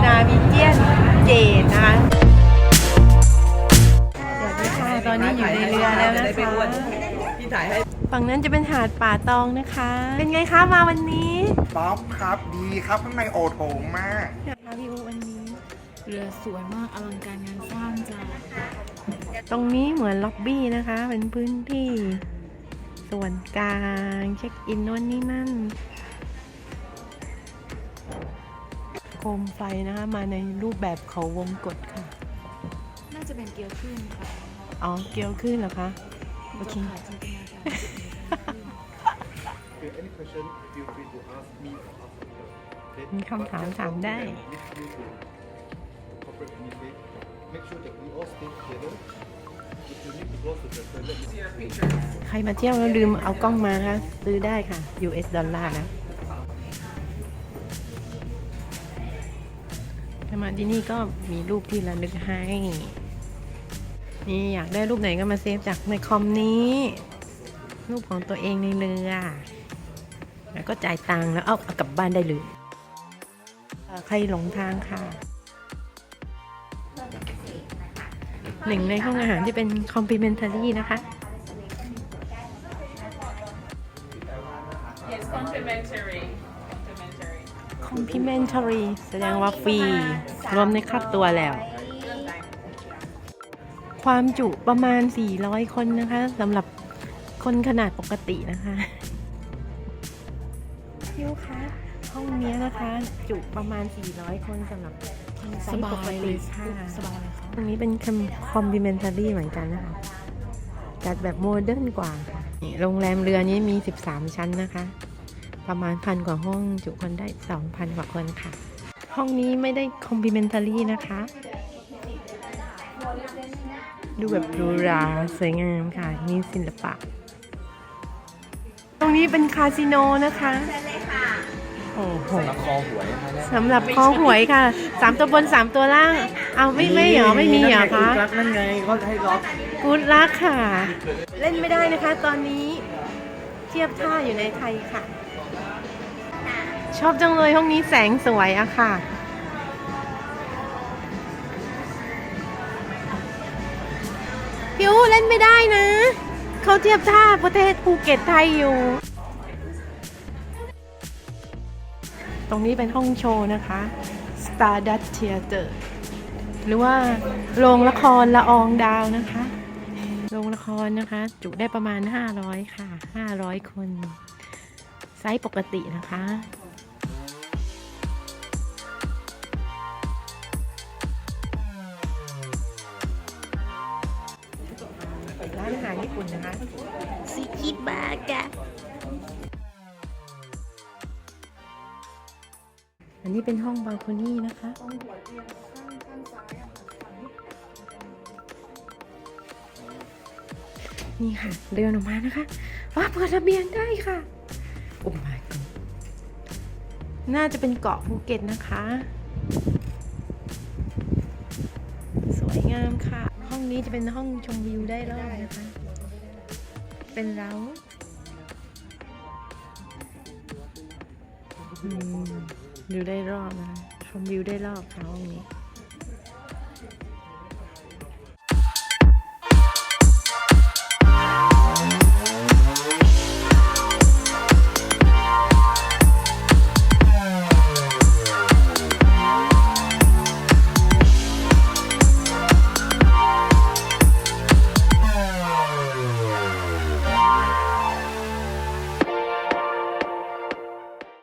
นาวิเจียนเจดนะคะสวัสดีค่ะตอนนี้อยู่ในเรือแล้วนะคะฝั่งนั้นจะเป็นหาดป่าตองนะคะ เป็นไงคะมาวันนี้ป๊อปครับดีครับข้างในโอโถงมากค่ะพี่อูวันนี้เรือสวยมากอลังการงานสร้างจ้าตรงนี้เหมือนล็อบบี้นะคะ เป็นพื้นที่ส่วนกลางเช็คอินโน่นนี่นั่นโคมไฟนะคะมาในรูปแบบเขาวงกตค่ะน่าจะเป็นเกียวขึ้นค่ะอ๋อเกียวขึ้นเหรอคะโอเคมีคำถามถามได้ใครมาเที่ยวแล้วลืมเอากล้องมาคะซื้อได้ค่ะ US ดอลลาร์นะถ้ามาที่นี่ก็มีรูปที่ระลึกให้นี่อยากได้รูปไหนก็มาเซฟจากในคอมนี้รูปของตัวเองในเรือแล้วก็จ่ายตังค์แล้วเอากลับบ้านได้เลยใครหลงทางค่ะหนึ่งในห้องอาหารที่เป็น complimentary นะคะ complimentary แสดงว่าฟรีรวมในค่าตัวแล้วความจุประมาณ400คนนะคะสำหรับคนขนาดปกตินะคะพี่ลูกค้าห้องนี้นะคะจุประมาณ400คนสำหรับคนไซส์ปกติค่ะสบายเลยค่ะตรงนี้เป็นcomplimentary เหมือนกันนะคะจัดแบบโมเดิร์นกว่าโรงแรมเรือนี้มี13ชั้นนะคะประมาณ1,000 กว่าห้องจุคนได้ 2,000 กว่าคนค่ะห้องนี้ไม่ได้ complimentary นะคะดูแบบหรูหราสวยงามค่ะมีศิลปะตรงนี้เป็นคาสิโนนะคะโอ้โหสำหรับคอหวยค่ะ3ตัวบน3ตัวล่างเอาไม่เหรอไม่มีเหรอคะกูดลักนั่นไงก็ให้ล็อกกูดลักค่ะเล่นไม่ได้นะคะตอนนี้เทียบท่าอยู่ในไทยค่ะชอบจังเลยห้องนี้แสงสวยอะค่ะพี่อูเล่นไม่ได้นะเขาเทียบท่าประเทศภูเก็ตไทยอยู่ตรงนี้เป็นห้องโชว์นะคะ Stardust Theater หรือว่าโรงละครละอองดาวนะคะโรงละครนะคะจุได้ประมาณ500ค่ะ500คนไซส์ปกตินะคะร้านอาหารญี่ปุ่นนะคะซิกิบากะอันนี้เป็นห้องบาลโคนี่นะคะนี่ค่ะเดินออกมานะคะว้าเปิดระเบียงได้ค่ะโอ้ my god น่าจะเป็นเกาะภูเก็ตนะคะสวยงามค่ะห้องนี้จะเป็นห้องชมวิวได้รอบนะคะเป็นเราดูได้รอบนะคะชมวิวได้รอบค่ะห้องนี้